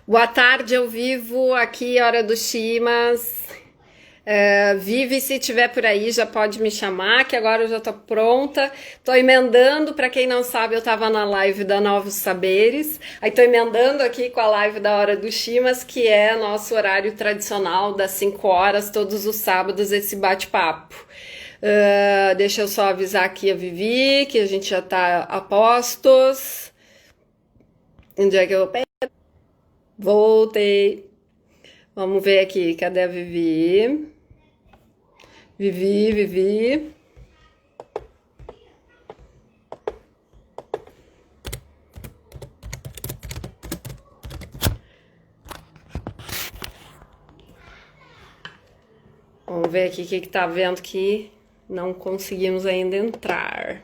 Boa tarde, eu vivo aqui, Hora do Chimas. Vive, se tiver por aí, já pode me chamar, que agora eu já tô pronta. Tô emendando, para quem não sabe, eu tava na live da Novos Saberes. Aí tô emendando aqui com a live da Hora do Chimas, que é nosso horário tradicional das 5 horas, todos os sábados, esse bate-papo. Deixa eu só avisar aqui a Vivi, que a gente já tá a postos. Onde é que eu voltei? Vamos ver aqui, cadê a Vivi? Vivi. Vamos ver aqui o que tá vendo que não conseguimos ainda entrar.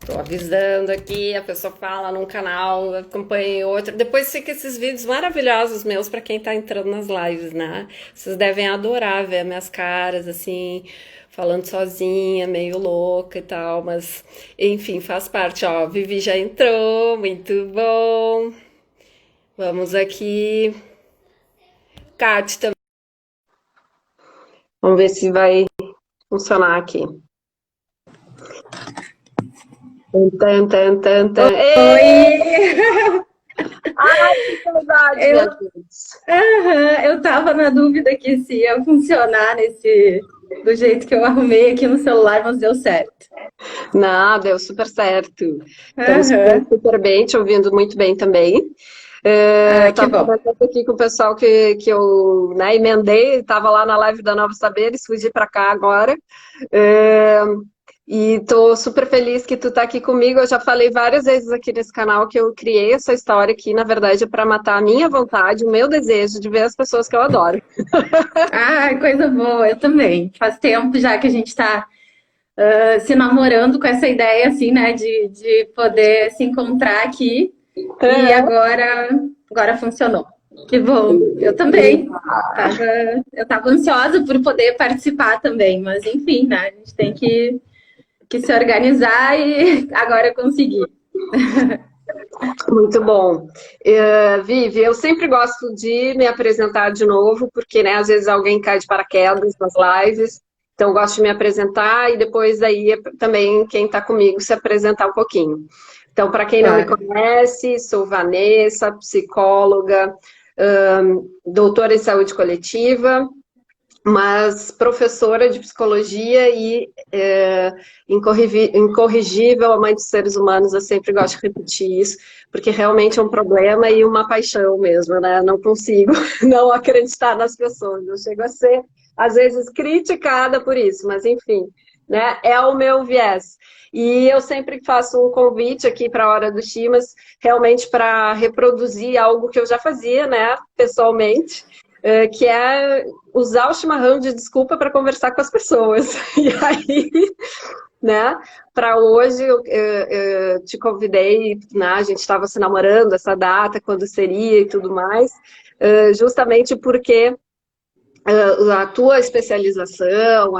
Tô avisando aqui, a pessoa fala num canal, acompanha em outro. Depois fica esses vídeos maravilhosos meus para quem tá entrando nas lives, né? Vocês devem adorar ver minhas caras assim, falando sozinha, meio louca e tal, mas enfim, faz parte, ó. Vivi já entrou, muito bom. Vamos aqui. Kat também. Vamos ver se vai funcionar aqui. Oi! Ai, que saudade, Eu, minha gente. eu tava na dúvida aqui se ia funcionar do jeito que eu arrumei aqui no celular, mas deu certo. Não, deu super certo. Estamos Aham. super bem, te ouvindo muito bem também. Ah, que Estava bom. conversando aqui com o pessoal que eu, né, emendei, estava lá na live da Novos Saberes, fugi para cá agora. É, e estou super feliz que tu está aqui comigo. Eu já falei várias vezes aqui nesse canal que eu criei essa história aqui, na verdade, para matar a minha vontade, o meu desejo de ver as pessoas que eu adoro. Ah, coisa boa, eu também. Faz tempo já que a gente tá se namorando com essa ideia, assim, né, de poder se encontrar aqui. E agora funcionou. Que bom. Eu também. Tava, eu tava ansiosa por poder participar também, mas enfim, né? A gente tem que se organizar e agora eu consegui. Muito bom. Vivi, eu sempre gosto de me apresentar de novo, porque, né, às vezes alguém cai de paraquedas nas lives, então eu gosto de me apresentar e depois aí também quem está comigo se apresentar um pouquinho. Então, para quem não me Claro. conhece, sou Vanessa, psicóloga, doutora em saúde coletiva, mas professora de psicologia e incorrigível a mãe dos seres humanos, eu sempre gosto de repetir isso, porque realmente é um problema e uma paixão mesmo, né? Eu não consigo não acreditar nas pessoas, eu chego a ser, às vezes, criticada por isso, mas enfim, né? É o meu viés. E eu sempre faço um convite aqui para a Hora do Chimas, realmente para reproduzir algo que eu já fazia, né, pessoalmente, que é usar o chimarrão de desculpa para conversar com as pessoas. E aí, né, para hoje eu te convidei, né, a gente estava se namorando essa data, quando seria e tudo mais, justamente porque a tua especialização,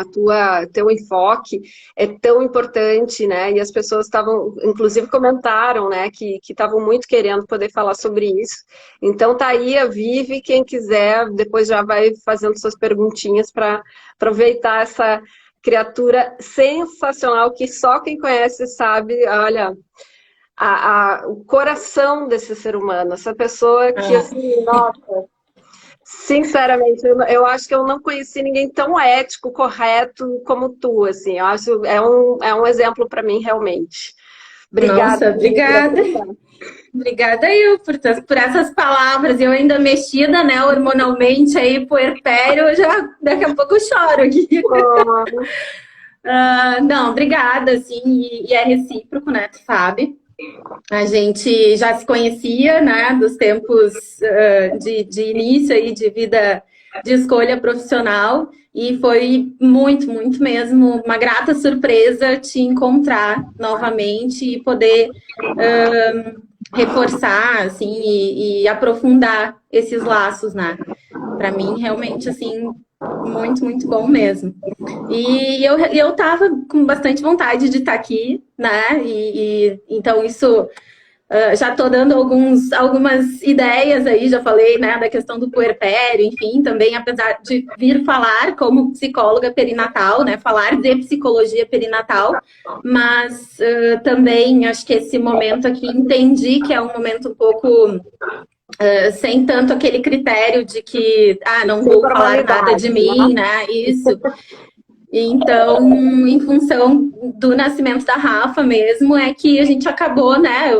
teu enfoque é tão importante, né? E as pessoas estavam, inclusive comentaram, né, que estavam muito querendo poder falar sobre isso. Então tá aí a Vivi, quem quiser, depois já vai fazendo suas perguntinhas para aproveitar essa criatura sensacional que só quem conhece sabe, olha, o coração desse ser humano, essa pessoa que Ah, assim, nossa, sinceramente, eu acho que eu não conheci ninguém tão ético, correto como tu, assim. Eu acho é um exemplo para mim, realmente. Obrigada, nossa, Vivi, por obrigada. aceitar. Obrigada eu por essas palavras. Eu ainda mexida, né, hormonalmente aí, puerpério, já daqui a pouco eu choro aqui. Oh, Não, obrigada, assim, e é recíproco, né, tu sabe? A gente já se conhecia, né, dos tempos de início aí de vida de escolha profissional e foi muito, muito mesmo uma grata surpresa te encontrar novamente e poder reforçar, assim, e aprofundar esses laços, né? Para mim, realmente, assim, Muito, muito bom mesmo. E eu tava com bastante vontade de estar aqui, né? Então isso já estou dando algumas ideias aí, já falei, né, da questão do puerpério, enfim, também, apesar de vir falar como psicóloga perinatal, né, falar de psicologia perinatal, mas também acho que esse momento aqui entendi que é um momento um pouco sem tanto aquele critério de que, não vou falar nada de mim, né, isso. Então, em função do nascimento da Rafa mesmo, é que a gente acabou, né?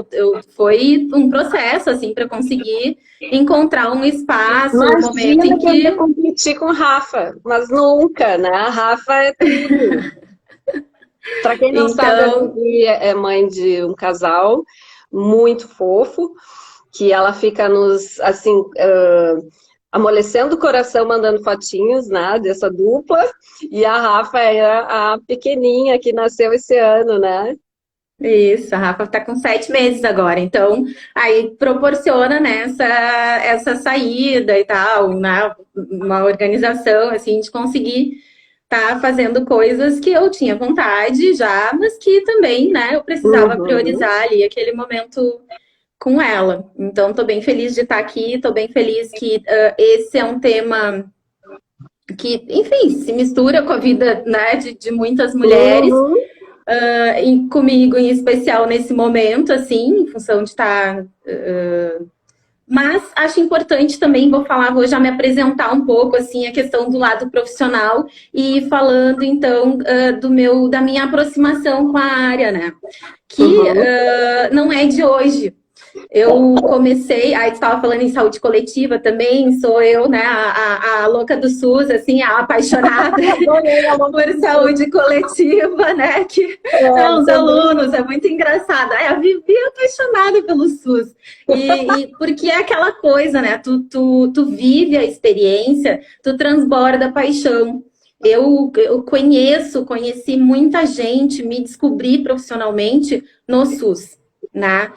Foi um processo, assim, para conseguir encontrar um espaço, um momento em que... Eu competir com Rafa, mas nunca, né? A Rafa é tudo. Para quem não sabe, a Vivi é mãe de um casal muito fofo, que ela fica nos, assim, amolecendo o coração, mandando fotinhos, né, dessa dupla. E a Rafa é a pequenininha que nasceu esse ano, né? Isso, a Rafa está com 7 meses agora, então aí proporciona, né, essa saída e tal, né, uma organização, assim, de conseguir estar fazendo coisas que eu tinha vontade já, mas que também, né, eu precisava priorizar ali aquele momento com ela. Então, estou bem feliz de estar aqui, estou bem feliz que esse é um tema que, enfim, se mistura com a vida, né, de muitas mulheres, comigo em especial nesse momento, assim, em função de estar... mas acho importante também, vou já me apresentar um pouco, assim, a questão do lado profissional e falando, então, da minha aproximação com a área, né? Que não é de hoje. Eu comecei, aí você estava falando em saúde coletiva também, sou eu, né, a louca do SUS, assim, a apaixonada por saúde coletiva, né, que os alunos, é muito engraçado, a Vivi é apaixonada pelo SUS, e porque é aquela coisa, né, tu vive a experiência, tu transborda a paixão. Eu conheci muita gente, me descobri profissionalmente no SUS. Né?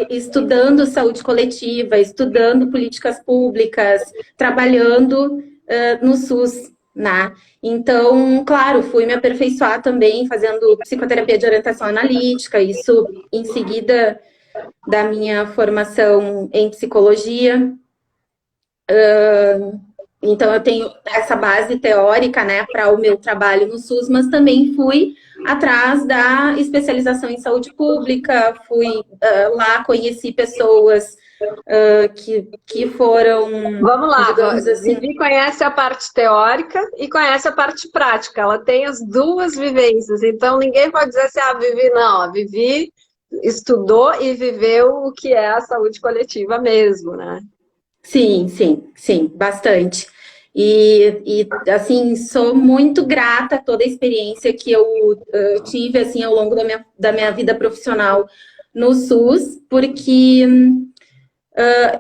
Estudando saúde coletiva, estudando políticas públicas, trabalhando no SUS, né? Então, claro, fui me aperfeiçoar também fazendo psicoterapia de orientação analítica, isso em seguida da minha formação em psicologia. Então, eu tenho essa base teórica, né, para o meu trabalho no SUS, mas também fui atrás da especialização em saúde pública, fui lá, conheci pessoas que foram... Vamos lá, digamos assim... Vivi conhece a parte teórica e conhece a parte prática, ela tem as duas vivências, então ninguém pode dizer assim, Vivi não, a Vivi estudou e viveu o que é a saúde coletiva mesmo, né? Sim, bastante. E assim, sou muito grata a toda a experiência que eu tive, assim, ao longo da minha vida profissional no SUS, porque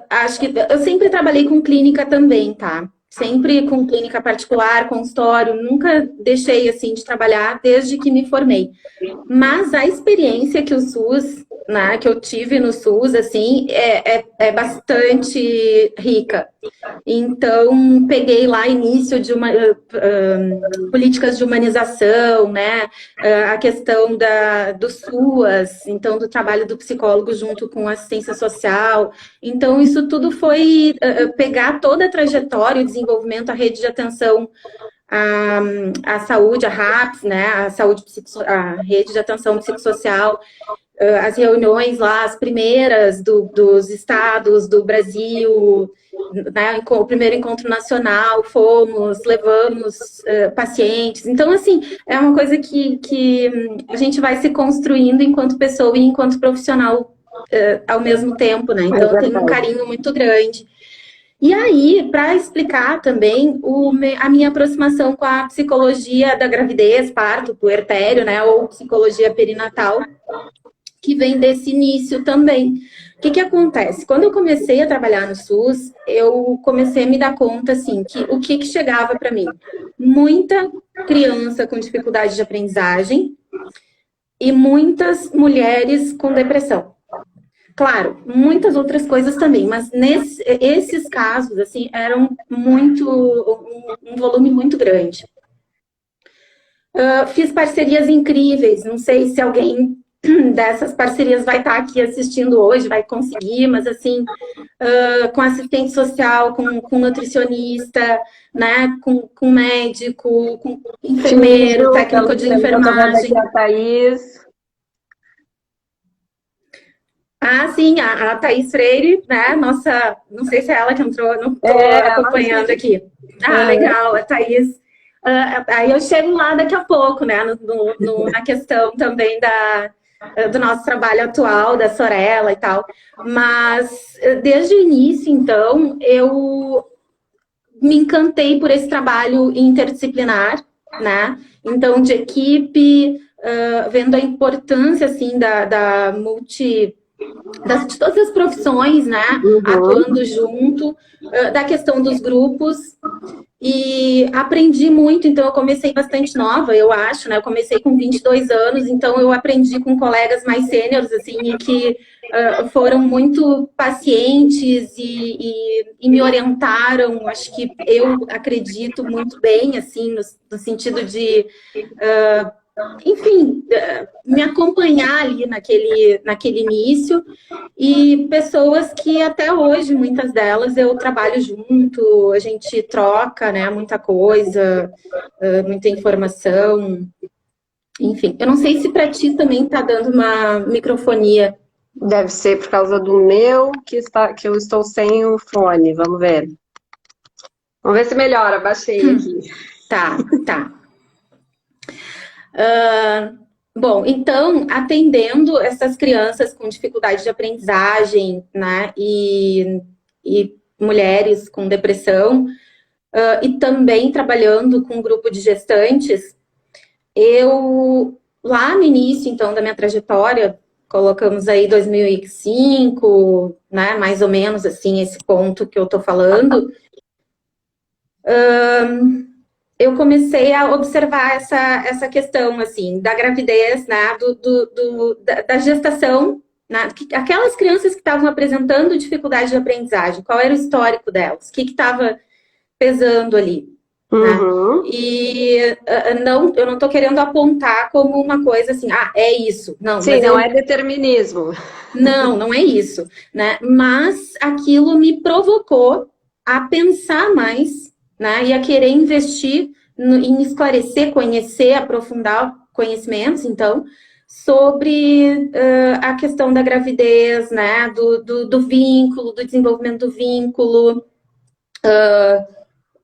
acho que eu sempre trabalhei com clínica também, tá? Sempre com clínica particular, consultório, nunca deixei, assim, de trabalhar desde que me formei. Mas a experiência que o SUS, né, que eu tive no SUS, assim, é bastante rica. Então, peguei lá início de políticas de humanização, né, a questão do SUAS, então, do trabalho do psicólogo junto com assistência social. Então, isso tudo foi pegar toda a trajetória, o desenvolvimento, a rede de atenção a saúde, a RAPS, né, a rede de atenção psicossocial, as reuniões lá, as primeiras dos estados do Brasil, né, o primeiro encontro nacional, levamos pacientes. Então, assim, é uma coisa que a gente vai se construindo enquanto pessoa e enquanto profissional ao mesmo tempo, né? Então, eu tenho um carinho muito grande. E aí, para explicar também a minha aproximação com a psicologia da gravidez, parto, puerpério, né, ou psicologia perinatal, que vem desse início também. O que acontece? Quando eu comecei a trabalhar no SUS, eu comecei a me dar conta, assim, que o que chegava para mim? Muita criança com dificuldade de aprendizagem e muitas mulheres com depressão. claro, muitas outras coisas também, mas esses casos, assim, eram um volume muito grande. Fiz parcerias incríveis, não sei se alguém dessas parcerias vai estar aqui assistindo hoje, vai conseguir, mas assim, com assistente social, com nutricionista, né, com médico, com enfermeiro, técnico de enfermagem. A Thaís. Ah, sim, a Thaís Freire, né, nossa, não sei se é ela que entrou, não estou acompanhando aqui. Ah, legal, a Thaís. Aí eu chego lá daqui a pouco, né, na questão também do nosso trabalho atual, da Sorella e tal. Mas, desde o início, então, eu me encantei por esse trabalho interdisciplinar, né? Então, de equipe, vendo a importância, assim, de todas as profissões, né? Atuando junto, da questão dos grupos. E aprendi muito, então eu comecei bastante nova, eu acho, né? Eu comecei com 22 anos, então eu aprendi com colegas mais sêniores, assim, e que foram muito pacientes e me orientaram. Acho que eu acredito muito bem, assim, no sentido de enfim, me acompanhar ali naquele início, e pessoas que até hoje, muitas delas, eu trabalho junto, a gente troca, né, muita coisa, muita informação, enfim. Eu não sei se para ti também está dando uma microfonia. Deve ser por causa do meu, que eu estou sem o fone, vamos ver. Vamos ver se melhora, baixei aqui. Tá. Bom, então, atendendo essas crianças com dificuldade de aprendizagem, né, e mulheres com depressão, e também trabalhando com um grupo de gestantes, eu, lá no início, então, da minha trajetória, colocamos aí 2005, né, mais ou menos, assim, esse ponto que eu tô falando, eu comecei a observar essa questão, assim, da gravidez, né, da gestação, né, aquelas crianças que estavam apresentando dificuldade de aprendizagem, qual era o histórico delas, o que estava pesando ali, né? E eu não estou querendo apontar como uma coisa assim, é isso. Não, sim, mas não é determinismo. Não é isso, né? Mas aquilo me provocou a pensar mais, né, e a querer investir em esclarecer, conhecer, aprofundar conhecimentos, então, sobre a questão da gravidez, né, do vínculo, do desenvolvimento do vínculo.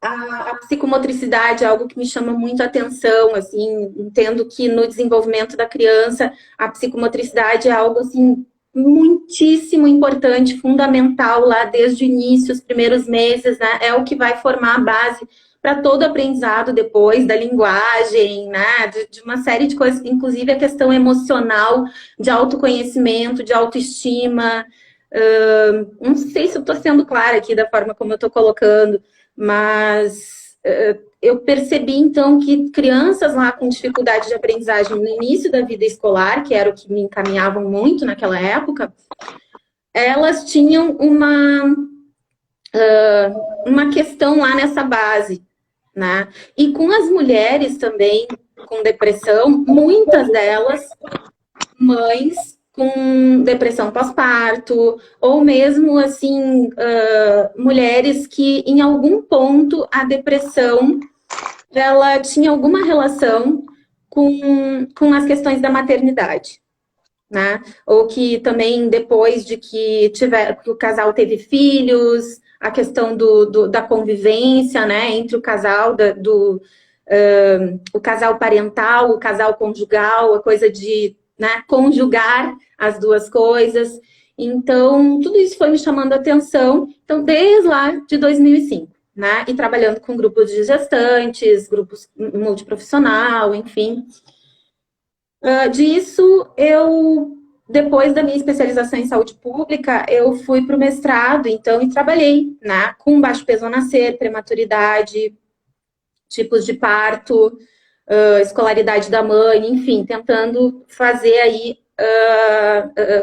A psicomotricidade é algo que me chama muito a atenção, assim, entendo que no desenvolvimento da criança, a psicomotricidade é algo, assim, muitíssimo importante, fundamental lá desde o início, os primeiros meses, né? É o que vai formar a base para todo aprendizado depois, da linguagem, né? De uma série de coisas, inclusive a questão emocional, de autoconhecimento, de autoestima. Não sei se eu estou sendo clara aqui da forma como eu estou colocando, mas eu percebi, então, que crianças lá com dificuldade de aprendizagem no início da vida escolar, que era o que me encaminhavam muito naquela época, elas tinham uma questão lá nessa base, né? E com as mulheres também com depressão, muitas delas, mães com depressão pós-parto, ou mesmo, assim, mulheres que, em algum ponto, a depressão, ela tinha alguma relação com as questões da maternidade, né? Ou que também, depois de que o casal teve filhos, a questão da convivência, né, entre o casal, o casal parental, o casal conjugal, a coisa de, né, conjugar as duas coisas. Então, tudo isso foi me chamando a atenção, então, desde lá de 2005, né, e trabalhando com grupos de gestantes, grupos multiprofissional, enfim. Disso, depois da minha especialização em saúde pública, eu fui para o mestrado, então, e trabalhei, né, com baixo peso ao nascer, prematuridade, tipos de parto, escolaridade da mãe, enfim, tentando fazer aí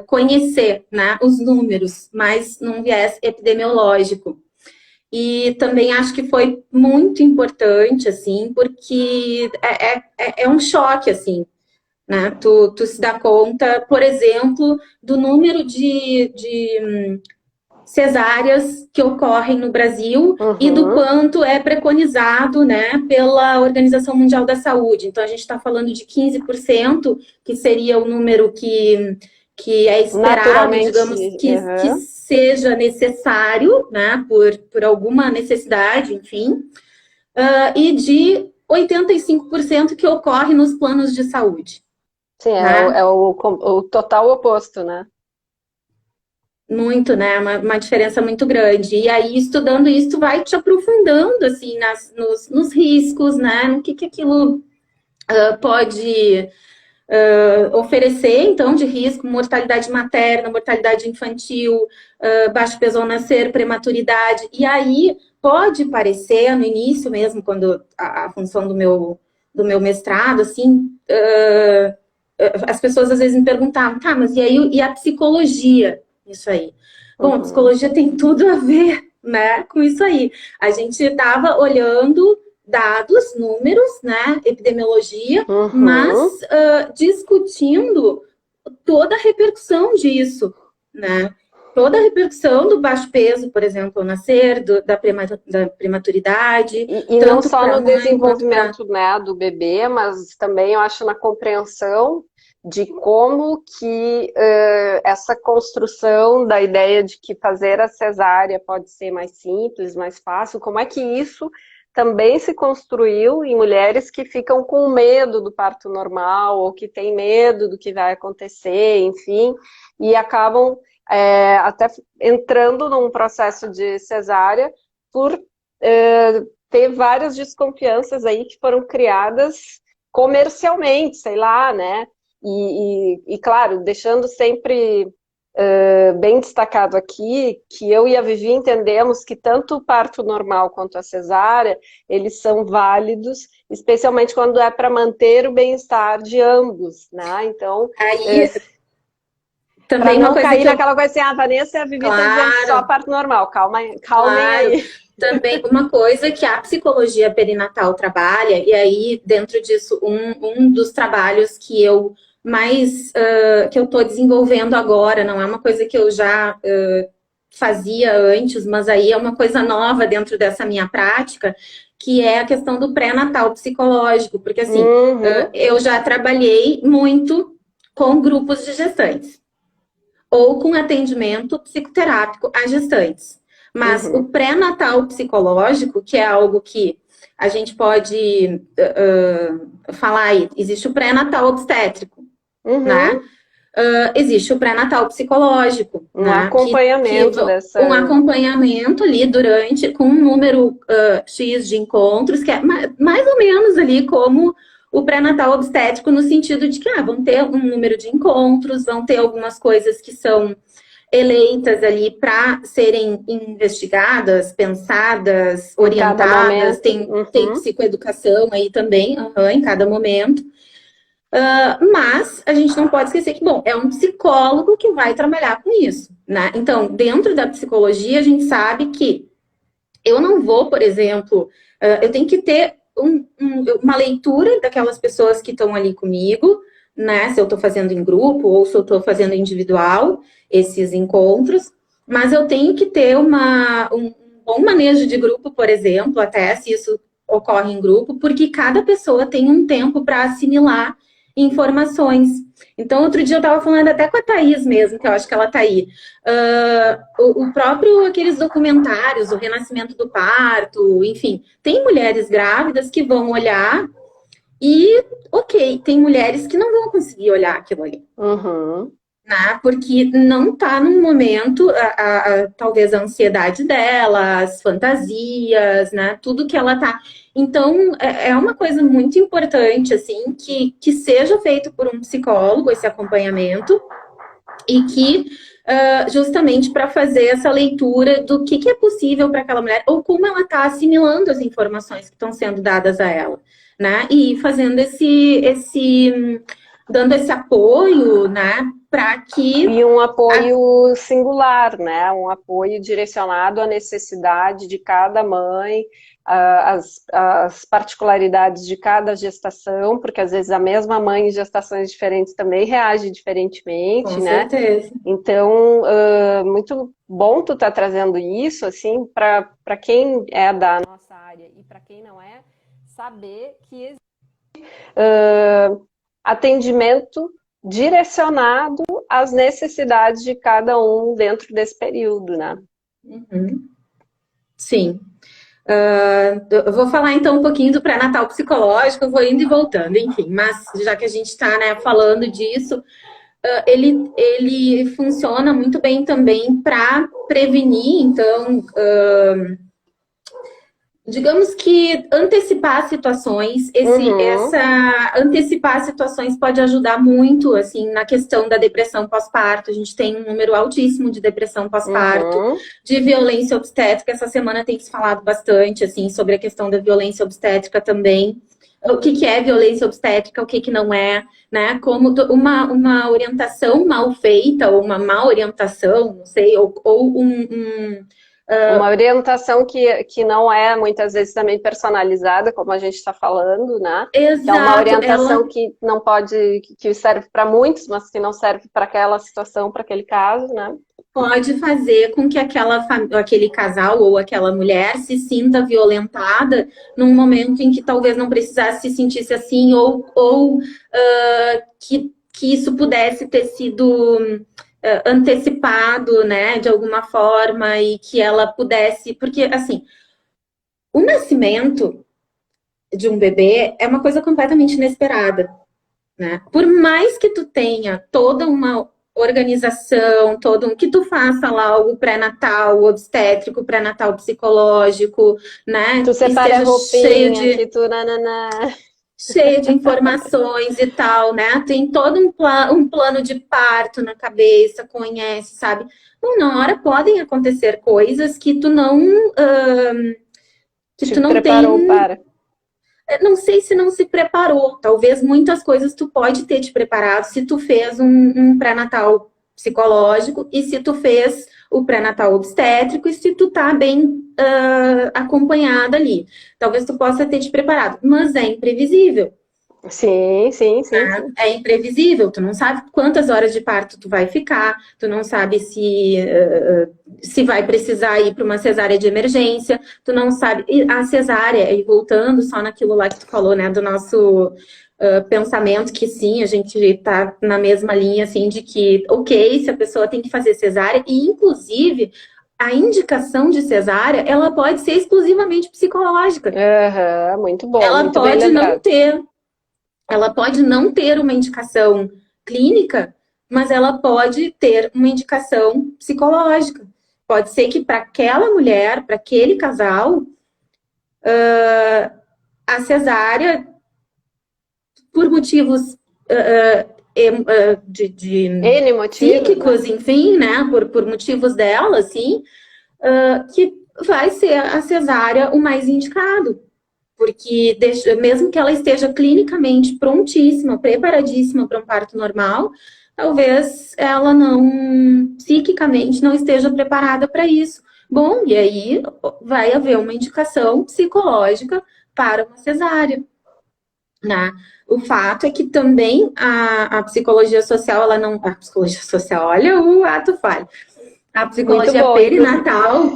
conhecer, né, os números, mas num viés epidemiológico. E também acho que foi muito importante, assim, porque é um choque, assim, né? Tu se dá conta, por exemplo, do número de cesáreas que ocorrem no Brasil e do quanto é preconizado, né, pela Organização Mundial da Saúde. Então, a gente está falando de 15%, que seria o número que é esperado, digamos, que seja necessário, né, por alguma necessidade, enfim, e de 85% que ocorre nos planos de saúde. Sim, né? é o total oposto, né? Muito, né? Uma diferença muito grande. E aí, estudando isso, vai te aprofundando, assim, nos riscos, né? No que aquilo pode oferecer, então, de risco, mortalidade materna, mortalidade infantil, baixo peso ao nascer, prematuridade. E aí, pode parecer, no início mesmo, quando a função do meu mestrado, assim, as pessoas às vezes me perguntavam, tá, mas e aí e a psicologia? Isso aí. Bom, a psicologia tem tudo a ver, né, com isso aí. A gente estava olhando dados, números, né, epidemiologia, mas discutindo toda a repercussão disso, né? Toda a repercussão do baixo peso, por exemplo, ao nascer, da prematuridade. E não só no desenvolvimento, né, do bebê, mas também eu acho na compreensão de como que essa construção da ideia de que fazer a cesárea pode ser mais simples, mais fácil, como é que isso também se construiu em mulheres que ficam com medo do parto normal, ou que têm medo do que vai acontecer, enfim, e acabam até entrando num processo de cesárea por ter várias desconfianças aí que foram criadas comercialmente, sei lá, né? E claro, deixando sempre bem destacado aqui que eu e a Vivi entendemos que tanto o parto normal quanto a cesárea, eles são válidos, especialmente quando é para manter o bem-estar de ambos, né? Então, também para não cair naquela coisa assim, a Vanessa e a Vivi estão dizendo só parto normal, calmem aí. Também uma coisa que a psicologia perinatal trabalha, e aí dentro disso um dos trabalhos que eu que eu estou desenvolvendo agora, não é uma coisa que eu já fazia antes, mas aí é uma coisa nova dentro dessa minha prática, que é a questão do pré-natal psicológico, porque assim, eu já trabalhei muito com grupos de gestantes, ou com atendimento psicoterápico a gestantes. Mas o pré-natal psicológico, que é algo que a gente pode falar aí, existe o pré-natal obstétrico, né? Existe o pré-natal psicológico, né? Acompanhamento um acompanhamento ali com um número X de encontros, que é mais ou menos ali como o pré-natal obstétrico, no sentido de que vão ter um número de encontros, vão ter algumas coisas que são eleitas ali para serem investigadas, pensadas, orientadas, tem psicoeducação aí também, em cada momento. Mas a gente não pode esquecer que, bom, é um psicólogo que vai trabalhar com isso, né? Então, dentro da psicologia, a gente sabe que eu não vou, por exemplo, eu tenho que ter uma leitura daquelas pessoas que estão ali comigo, né? Se eu estou fazendo em grupo ou se eu estou fazendo individual, esses encontros, mas eu tenho que ter um bom manejo de grupo, por exemplo, até se isso ocorre em grupo, porque cada pessoa tem um tempo para assimilar informações. Então, outro dia eu estava falando até com a Thaís mesmo, que eu acho que ela está aí. O próprio, aqueles documentários, o Renascimento do Parto, enfim, tem mulheres grávidas que vão olhar e, ok, tem mulheres que não vão conseguir olhar aquilo ali. Né? Porque não está num momento, talvez a ansiedade dela, as fantasias, né? Tudo que ela tá. Então, é uma coisa muito importante, assim, que seja feito por um psicólogo, esse acompanhamento, e que, justamente para fazer essa leitura do que é possível para aquela mulher, ou como ela está assimilando as informações que estão sendo dadas a ela, né? E fazendo dando esse apoio, né, para que... E um apoio singular, né? Um apoio direcionado à necessidade de cada mãe, as particularidades de cada gestação, porque às vezes a mesma mãe em gestações diferentes também reage diferentemente, Com né? certeza. Então, muito bom tu estar trazendo isso, assim, para quem é da nossa área e para quem não é, saber que existe atendimento direcionado às necessidades de cada um dentro desse período, né? Uhum. Sim. Eu vou falar então um pouquinho do pré-natal psicológico, eu vou indo e voltando, enfim, mas já que a gente está, né, falando disso, ele funciona muito bem também para prevenir, então, digamos que antecipar situações, antecipar situações pode ajudar muito, assim, na questão da depressão pós-parto. A gente tem um número altíssimo de depressão pós-parto, de violência obstétrica. Essa semana tem se falado bastante, assim, sobre a questão da violência obstétrica também. O que é violência obstétrica, o que não é, né? Como uma orientação mal feita, ou uma má orientação, não sei, ou uma orientação que não é muitas vezes também personalizada, como a gente está falando, né? Exato, que é uma orientação que não pode, que serve para muitos, mas que não serve para aquela situação, para aquele caso, né? Pode fazer com que aquele casal ou aquela mulher se sinta violentada num momento em que talvez não precisasse se sentisse assim, ou que isso pudesse ter sido antecipado, né, de alguma forma, e que ela pudesse... Porque, assim, o nascimento de um bebê é uma coisa completamente inesperada, né? Por mais que tu tenha toda uma organização, que tu faça lá algo pré-natal, obstétrico, pré-natal psicológico, né? Tu separa a roupinha, que tu cheio de informações e tal, né? Tem todo um plano de parto na cabeça, conhece, sabe? Bom, na hora podem acontecer coisas que tu não preparou tem... para. Não sei se não se preparou. Talvez muitas coisas tu pode ter te preparado se tu fez um pré-natal psicológico e se tu fez o pré-natal obstétrico e se tu tá bem acompanhada ali. Talvez tu possa ter te preparado, mas é imprevisível. Sim. É imprevisível, tu não sabe quantas horas de parto tu vai ficar, tu não sabe se vai precisar ir para uma cesárea de emergência, tu não sabe... E a cesárea, e voltando só naquilo lá que tu falou, né, do nosso pensamento, que sim, a gente tá na mesma linha, assim, de que, ok, se a pessoa tem que fazer cesárea, e inclusive... A indicação de cesárea, ela pode ser exclusivamente psicológica. Muito bom, ela muito pode bem lembrado. Ela pode não ter uma indicação clínica, mas ela pode ter uma indicação psicológica. Pode ser que para aquela mulher, para aquele casal, a cesárea, por motivos N motivos, psíquicos, né? Enfim, né? Por motivos dela, assim, que vai ser a cesárea o mais indicado. Porque mesmo que ela esteja clinicamente prontíssima, preparadíssima para um parto normal, talvez ela psiquicamente não esteja preparada para isso. Bom, e aí vai haver uma indicação psicológica para uma cesárea, né? O fato é que também a psicologia social, ela não... A psicologia social, olha o ato falho. A psicologia perinatal...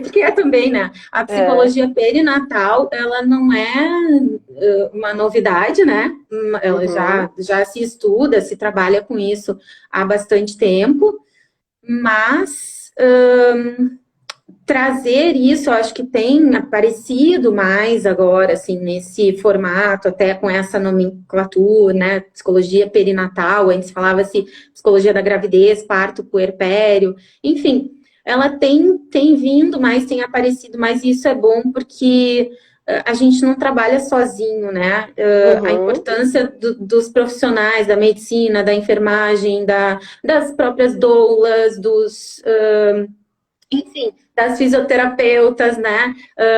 Porque é também, né? A psicologia perinatal, ela não é uma novidade, né? Ela já se estuda, se trabalha com isso há bastante tempo, mas trazer isso, eu acho que tem aparecido mais agora, assim, nesse formato, até com essa nomenclatura, né? Psicologia perinatal, antes falava-se psicologia da gravidez, parto, puerpério, enfim... Ela tem vindo mais, tem aparecido mais, e isso é bom porque a gente não trabalha sozinho, né? A importância dos profissionais, da medicina, da enfermagem, das próprias doulas, enfim, das fisioterapeutas, né?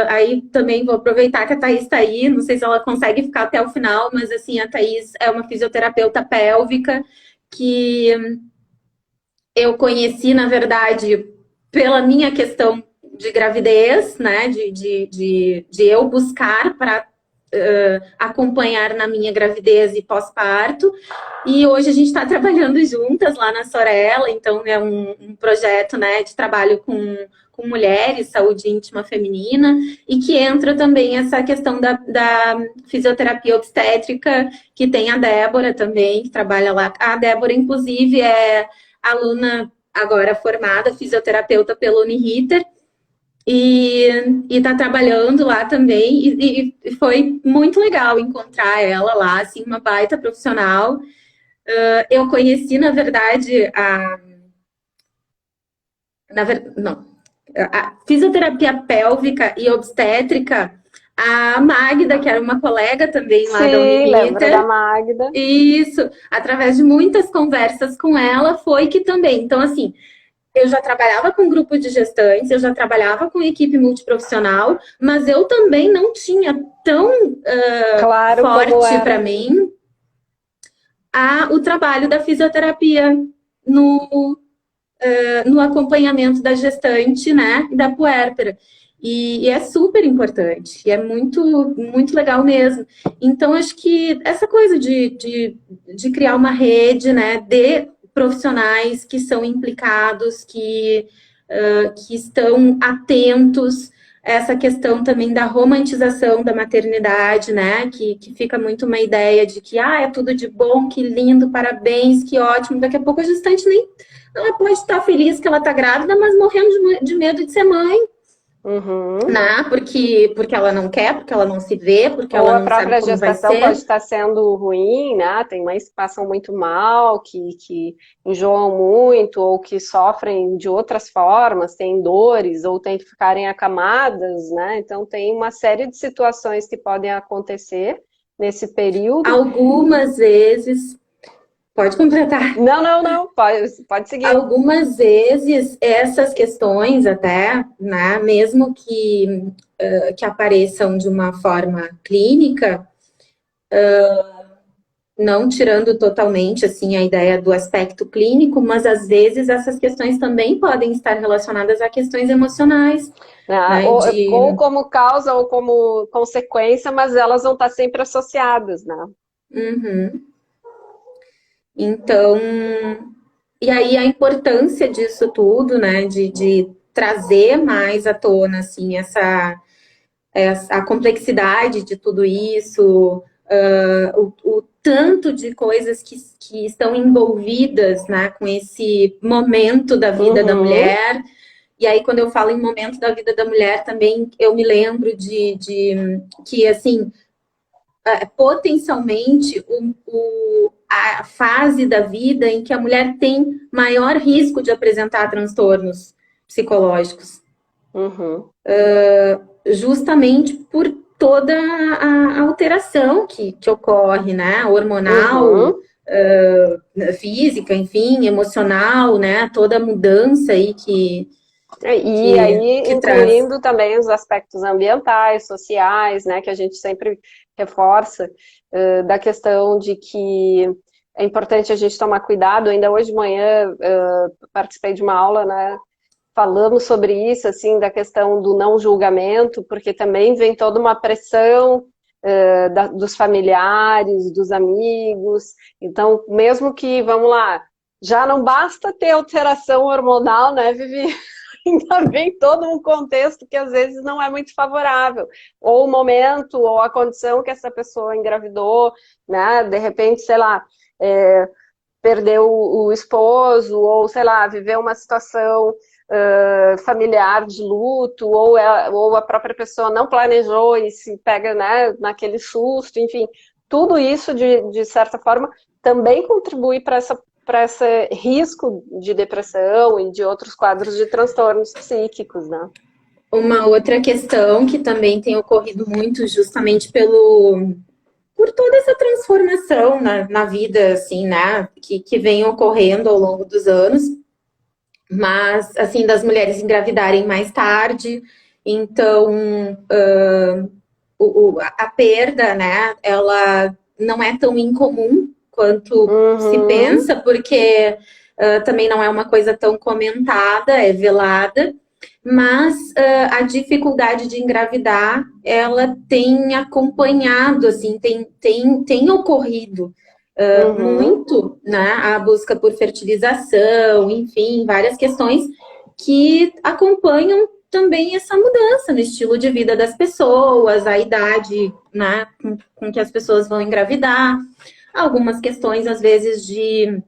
Aí também vou aproveitar que a Thaís está aí, não sei se ela consegue ficar até o final, mas assim, a Thaís é uma fisioterapeuta pélvica que eu conheci, na verdade, pela minha questão de gravidez, né? De eu buscar para acompanhar na minha gravidez e pós-parto. E hoje a gente está trabalhando juntas lá na Sorella, então é um projeto, né, de trabalho com mulheres, saúde íntima feminina, e que entra também essa questão da fisioterapia obstétrica, que tem a Débora também, que trabalha lá. A Débora, inclusive, é aluna agora formada, fisioterapeuta pela Uniriter, e está trabalhando lá também, e foi muito legal encontrar ela lá, assim, uma baita profissional. Eu conheci, na verdade, não, a fisioterapia pélvica e obstétrica, a Magda, que era uma colega também lá da Sim, lembro da Uniriter. Magda. Isso, através de muitas conversas com ela, foi que também. Então, assim, eu já trabalhava com grupo de gestantes, eu já trabalhava com equipe multiprofissional, mas eu também não tinha tão Claro como forte para era. mim o trabalho da fisioterapia no acompanhamento da gestante, né, e da puérpera. E é super importante, e é muito, muito legal mesmo. Então, acho que essa coisa de criar uma rede, né, de profissionais que são implicados, que estão atentos a essa questão também da romantização da maternidade, né, que fica muito uma ideia de que, é tudo de bom, que lindo, parabéns, que ótimo, daqui a pouco a gestante nem ela pode estar feliz que ela está grávida, mas morrendo de medo de ser mãe, né? Porque ela não quer, porque ela não se vê, porque Ou ela a não sabe própria como vai gestação pode ser. estar sendo ruim, né? Tem mães que passam muito mal, que enjoam muito, ou que sofrem de outras formas, têm dores, ou têm que ficarem acamadas, né? Então tem uma série de situações que podem acontecer nesse período. Algumas vezes, pode completar. Não, pode seguir. Algumas vezes essas questões até, né, mesmo que apareçam de uma forma clínica, não tirando totalmente assim a ideia do aspecto clínico, mas às vezes essas questões também podem estar relacionadas a questões emocionais, Né? né? Ou como causa ou como consequência, mas elas vão estar sempre associadas, né? Uhum. Então, e aí a importância disso tudo, né? De trazer mais à tona assim a complexidade de tudo isso, o tanto de coisas que estão envolvidas, né, com esse momento da vida da mulher. E aí, quando eu falo em momento da vida da mulher, também eu me lembro de que, assim, potencialmente a fase da vida em que a mulher tem maior risco de apresentar transtornos psicológicos. Justamente por toda a alteração que ocorre, né? Hormonal, física, enfim, emocional, né? Toda a mudança aí E aí, que traz. incluindo também os aspectos ambientais, sociais, né, que a gente sempre reforça, da questão de que é importante a gente tomar cuidado. Ainda hoje de manhã participei de uma aula, né, falamos sobre isso, assim, da questão do não julgamento, porque também vem toda uma pressão dos familiares, dos amigos. Então, mesmo que, vamos lá, já não basta ter alteração hormonal, né, Vivi? Ainda vem todo um contexto que às vezes não é muito favorável, ou o momento, ou a condição que essa pessoa engravidou, né? De repente, sei lá, perdeu o esposo, ou sei lá, viveu uma situação familiar de luto, ou a própria pessoa não planejou e se pega, né, naquele susto, enfim, tudo isso, de certa forma, também contribui para esse risco de depressão e de outros quadros de transtornos psíquicos, né? Uma outra questão que também tem ocorrido muito justamente por toda essa transformação na vida, assim, né, que vem ocorrendo ao longo dos anos, mas, assim, das mulheres engravidarem mais tarde. Então, a perda, né, ela não é tão incomum quanto se pensa, porque também não é uma coisa tão comentada, é velada, mas a dificuldade de engravidar, ela tem acompanhado, assim, tem ocorrido muito, né, a busca por fertilização, enfim, várias questões que acompanham também essa mudança no estilo de vida das pessoas, a idade, né, com que as pessoas vão engravidar, algumas questões, às vezes, de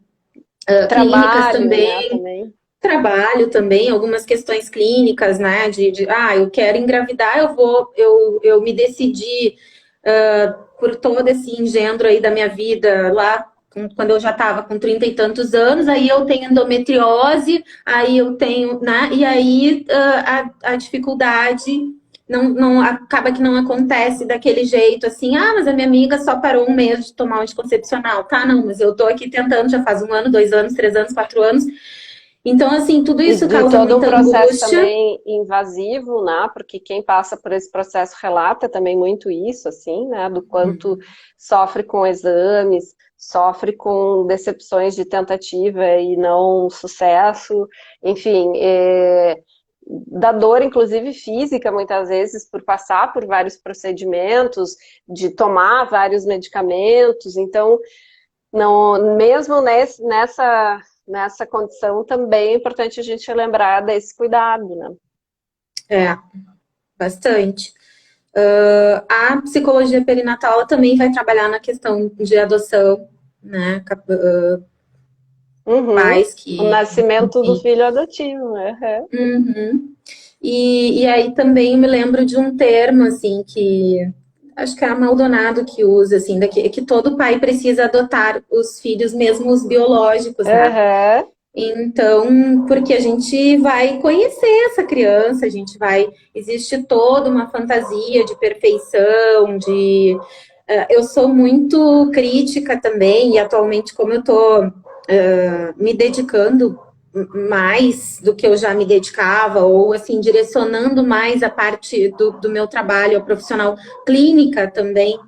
clínicas Trabalho, né, também, também. trabalho também, algumas questões clínicas, né, eu quero engravidar, eu me decidi por todo esse engendro aí da minha vida lá, quando eu já estava com 30 e tantos anos, aí eu tenho endometriose, aí eu tenho, né, e aí a dificuldade não acaba que não acontece daquele jeito assim, mas a minha amiga só parou um mês de tomar um anticoncepcional, tá? Não, mas eu tô aqui tentando já faz 1 ano, 2 anos, 3 anos, 4 anos. Então, assim, tudo isso E causa todo um muita processo angústia. também invasivo, né? Porque quem passa por esse processo relata também muito isso, assim, né? Do quanto sofre com exames, sofre com decepções de tentativa e não sucesso, enfim, da dor, inclusive física, muitas vezes, por passar por vários procedimentos, de tomar vários medicamentos. Então, não, mesmo nessa condição, também é importante a gente lembrar desse cuidado, né? É, bastante. A psicologia perinatal ela também vai trabalhar na questão de adoção, né? Uhum. Pais O que, nascimento do enfim. filho adotivo, né? Uhum. E aí também me lembro de um termo, assim, que acho que é a Maldonado que usa, assim, que todo pai precisa adotar os filhos, mesmo os biológicos, né? Uhum. Então, porque a gente vai conhecer essa criança, a gente vai. Existe toda uma fantasia de perfeição, de. Eu sou muito crítica também, e atualmente, como eu estou me dedicando mais do que eu já me dedicava, ou assim, direcionando mais a parte do meu trabalho, a profissional clínica também,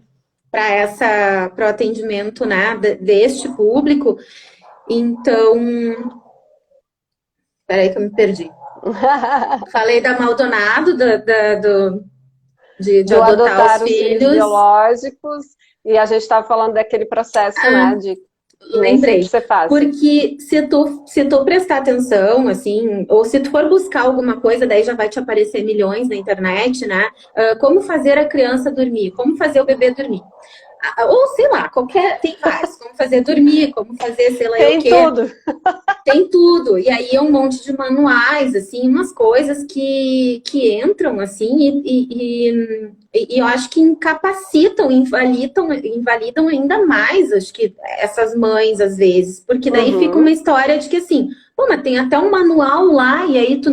para o atendimento, né, deste público. Então, peraí que eu me perdi. Falei da Maldonado, de Do adotar os adotar os filhos filhos. biológicos, e a gente estava falando daquele processo, né? De que nem sempre Lembrei. você faz. Porque se tu prestar atenção, assim, ou se tu for buscar alguma coisa, daí já vai te aparecer milhões na internet, né? Como fazer a criança dormir, como fazer o bebê dormir. Ou sei lá, tem vários, como fazer dormir, como fazer sei lá o Tem quê. tudo. Tem tudo. E aí é um monte de manuais, assim, umas coisas que entram, assim, e eu acho que incapacitam, invalidam ainda mais, acho que essas mães, às vezes. Porque daí fica uma Uhum. história de que, assim, pô, mas tem até um manual lá, e aí tu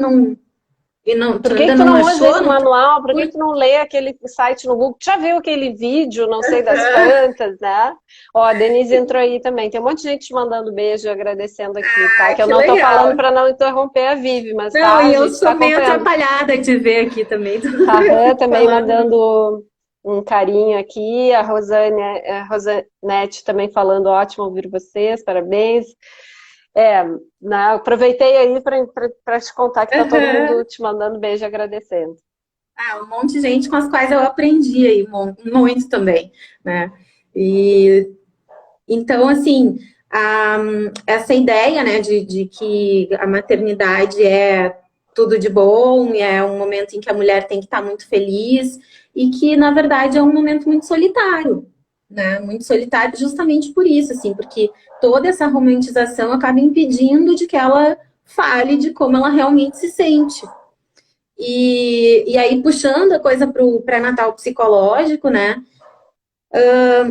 Por que ainda que tu não não usa achou? esse Não, manual? Por que por... que tu não lê aquele site no Google? Tu já viu aquele vídeo, não sei das quantas, né? Ó, a Denise entrou aí também. Tem um monte de gente te mandando beijo e agradecendo aqui, tá? Ah, Que eu que não tô falando legal. para não interromper a Vivi, mas Não, tá, a e eu gente tá sou meio acompanhando. atrapalhada de ver aqui também, A Han também falando. mandando um carinho aqui, a Rosanete também falando, ótimo ouvir vocês, parabéns. É, né, aproveitei aí para te contar que tá todo mundo te mandando beijo e agradecendo. Um monte de gente com as quais eu aprendi aí muito também, né? E então, assim, essa ideia, né, de que a maternidade é tudo de bom, é um momento em que a mulher tem que estar muito feliz e que, na verdade, é um momento muito solitário, né? Muito solitário justamente por isso, assim, porque toda essa romantização acaba impedindo de que ela fale de como ela realmente se sente. E aí, puxando a coisa para o pré-natal psicológico, né?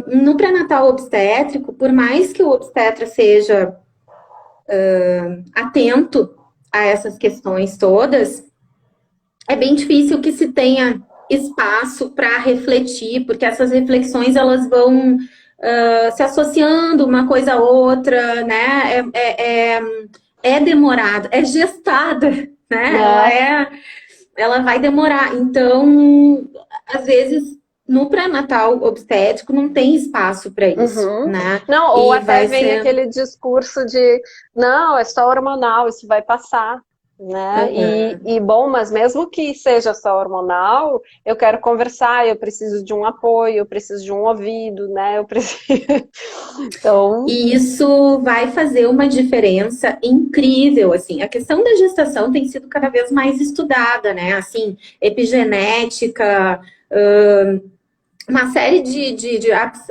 No pré-natal obstétrico, por mais que o obstetra seja atento a essas questões todas, é bem difícil que se tenha espaço para refletir, porque essas reflexões elas vão se associando uma coisa a outra, né? é demorado, é gestada, né? Ela vai demorar. Então, às vezes, no pré-natal obstétrico não tem espaço para isso, Uhum. né? Não, ou E até vai vem ser. aquele discurso de não, é só hormonal, isso vai passar, né? Uhum. Bom, mas mesmo que seja só hormonal, eu quero conversar, eu preciso de um apoio, eu preciso de um ouvido, né? Eu preciso. Então, E isso vai fazer uma diferença incrível, assim. A questão da gestação tem sido cada vez mais estudada, né? Assim, epigenética, uma série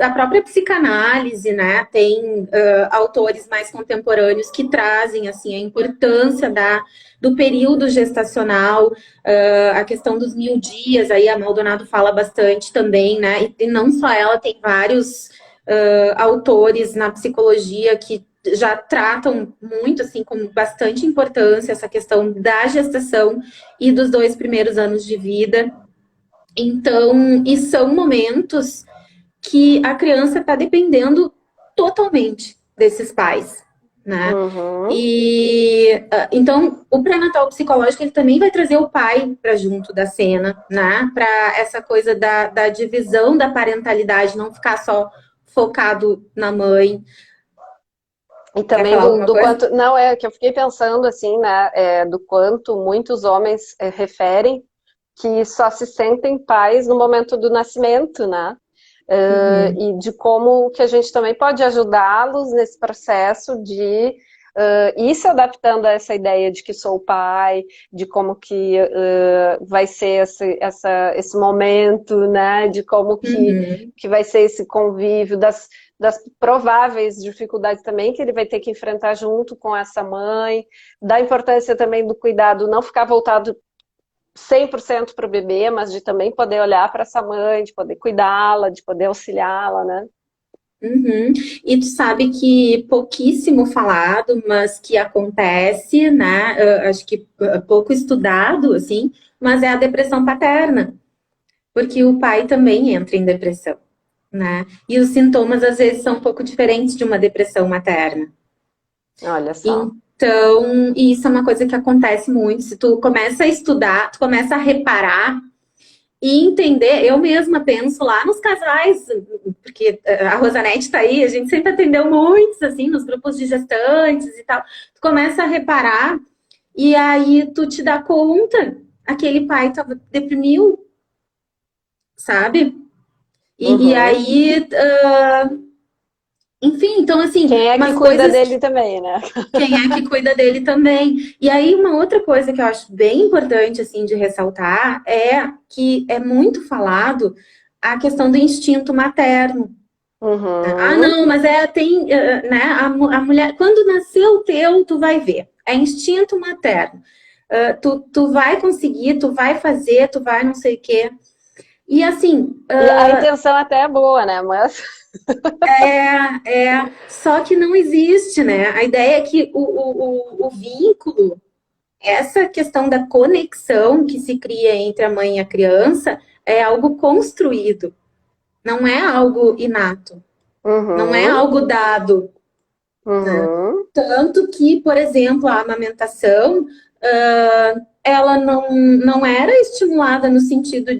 a própria psicanálise, né? Tem autores mais contemporâneos que trazem assim a importância do período gestacional, a questão dos 1.000 dias. Aí a Maldonado fala bastante também, né? E não só ela, tem vários autores na psicologia que já tratam muito assim com bastante importância essa questão da gestação e dos 2 primeiros anos de vida. Então, e são momentos que a criança está dependendo totalmente desses pais, né? uhum. E então o pré-natal psicológico ele também vai trazer o pai para junto da cena, né? Para essa coisa da divisão da parentalidade, não ficar só focado na mãe. E Quer também falar alguma do coisa? quanto, não, é que eu fiquei pensando assim, né, do quanto muitos homens referem que só se sentem pais no momento do nascimento, né? Uhum, E de como que a gente também pode ajudá-los nesse processo de ir se adaptando a essa ideia de que sou pai, de como que vai ser esse momento, né? De como uhum. que vai ser esse convívio, das prováveis dificuldades também que ele vai ter que enfrentar junto com essa mãe, da importância também do cuidado, não ficar voltado 100% para o bebê, mas de também poder olhar para essa mãe, de poder cuidá-la, de poder auxiliá-la, né? Uhum. E tu sabe que pouquíssimo falado, mas que acontece, né? Acho que pouco estudado, assim, mas é a depressão paterna, porque o pai também entra em depressão, né? E os sintomas às vezes são um pouco diferentes de uma depressão materna. Olha só. Então, e isso é uma coisa que acontece muito. Se tu começa a estudar, tu começa a reparar e entender, eu mesma penso lá nos casais, porque a Rosanete está aí, a gente sempre atendeu muitos, assim, nos grupos de gestantes e tal. Tu começa a reparar e aí tu te dá conta, aquele pai tava, deprimiu, sabe? E Uhum. aí, enfim, então assim, Quem é que umas cuida coisas dele também, né? quem é que cuida dele também. E aí, uma outra coisa que eu acho bem importante, assim, de ressaltar é que é muito falado a questão do instinto materno. Né? Ah, Uhum. não, mas tem, né, a mulher, quando nasceu o teu, tu vai ver. É instinto materno. Tu vai conseguir, tu vai fazer, tu vai não sei o quê. E assim, E a intenção até é boa, né? Mas. só que não existe, né? A ideia é que o vínculo, essa questão da conexão que se cria entre a mãe e a criança é algo construído, não é algo inato, não é Uhum. algo dado, né? Uhum. Tanto que, por exemplo, a amamentação, ela não era estimulada no sentido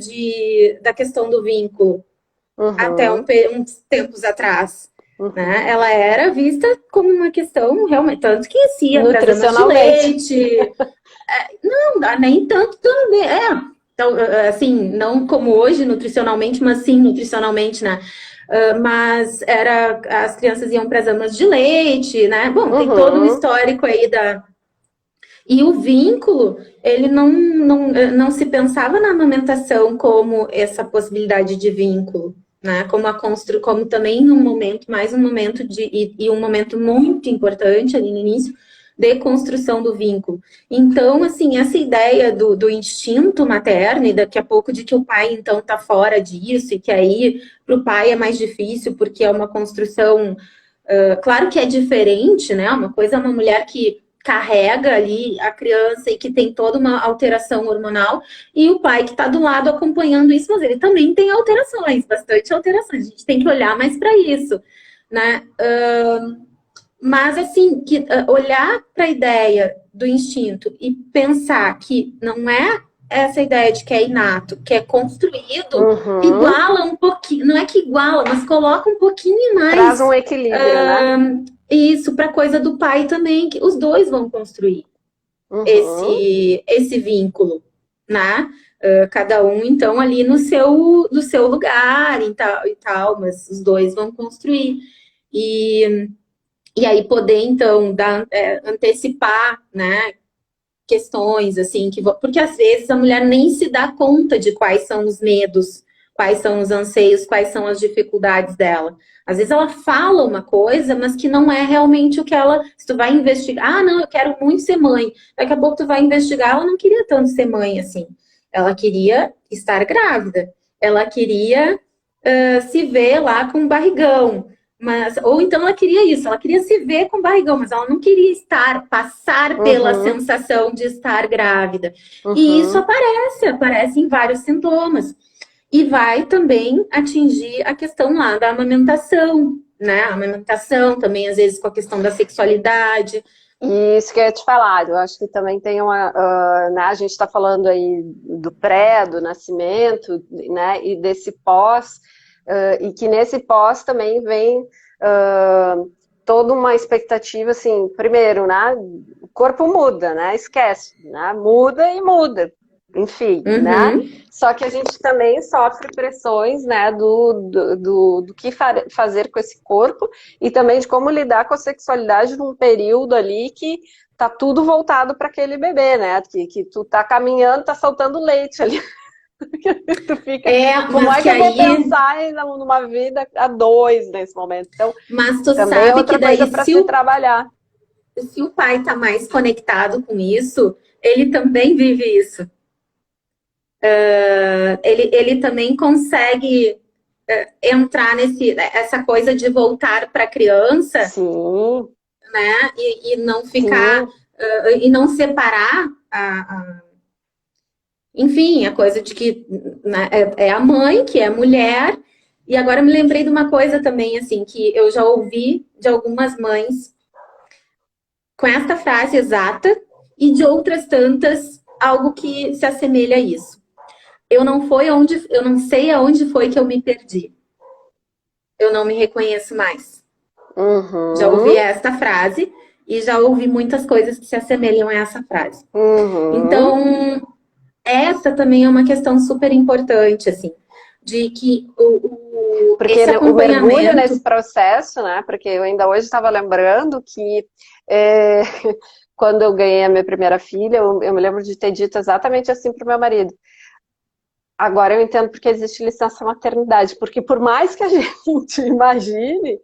da questão do vínculo até Uhum. uns tempos atrás. Uhum. Né? Ela era vista como uma questão realmente, tanto que se ia para as amas de Nutricionalmente. leite, não dá nem tanto também. Então, assim, não como hoje nutricionalmente, mas sim nutricionalmente, né? Mas as crianças iam para as amas de leite, né? Bom, tem todo um Uhum. histórico aí da. E o vínculo, ele não se pensava na amamentação como essa possibilidade de vínculo, né? Como como também um momento, mais um momento e um momento muito importante ali no início, de construção do vínculo. Então, assim, essa ideia do instinto materno e daqui a pouco de que o pai, então, tá fora disso e que aí para o pai é mais difícil porque é uma construção, claro que é diferente, né? Uma coisa é uma mulher que carrega ali a criança e que tem toda uma alteração hormonal, e o pai que está do lado acompanhando isso, mas ele também tem alterações, bastante alterações. A gente tem que olhar mais para isso, né? Mas, assim, olhar para a ideia do instinto e pensar que não é essa ideia de que é inato, que é construído, iguala um pouquinho, não é que iguala, mas coloca um pouquinho mais. Traz um equilíbrio, né? Isso, para a coisa do pai também, que os dois vão construir esse vínculo, né? Cada um, então, ali no seu lugar e tal, mas os dois vão construir. E aí poder, então, antecipar, né, questões, assim, porque às vezes a mulher nem se dá conta de quais são os medos, quais são os anseios, quais são as dificuldades dela. Às vezes ela fala uma coisa, mas que não é realmente o que ela... Se tu vai investigar, não, eu quero muito ser mãe. Daqui a pouco tu vai investigar, ela não queria tanto ser mãe, assim. Ela queria estar grávida. Ela queria se ver lá com um barrigão. Ou então ela queria isso, ela queria se ver com barrigão, mas ela não queria passar pela sensação de estar grávida. E isso aparece em vários sintomas. E vai também atingir a questão lá da amamentação, né? A amamentação também, às vezes, com a questão da sexualidade. Isso que eu ia te falar, eu acho que também tem né, a gente está falando aí do pré, do nascimento, né, e desse pós, e que nesse pós também vem toda uma expectativa, assim, primeiro, né, o corpo muda, né, esquece, né, muda e muda, enfim, né, só que a gente também sofre pressões, né, do que fazer com esse corpo e também de como lidar com a sexualidade num período ali que tá tudo voltado para aquele bebê, né, que tu tá caminhando, tá saltando leite ali. Tu fica, como é que eu vou pensar numa vida a dois nesse momento? Então, mas tu também sabe é outra que daí, coisa para se trabalhar. Se o pai tá mais conectado com isso, ele também vive isso. Ele também consegue entrar essa coisa de voltar para a criança, sim, né? E não ficar e não separar enfim, a coisa de que, né, é a mãe, que é mulher. E agora me lembrei de uma coisa também, assim, que eu já ouvi de algumas mães com esta frase exata e de outras tantas, algo que se assemelha a isso. Eu não sei aonde foi que eu me perdi. Eu não me reconheço mais. Já ouvi esta frase e já ouvi muitas coisas que se assemelham a essa frase. Então, essa também é uma questão super importante, assim, de que porque esse o mergulho nesse processo, né? Porque eu ainda hoje estava lembrando que quando eu ganhei a minha primeira filha, eu me lembro de ter dito exatamente assim para o meu marido. Agora eu entendo porque existe licença maternidade, porque por mais que a gente imagine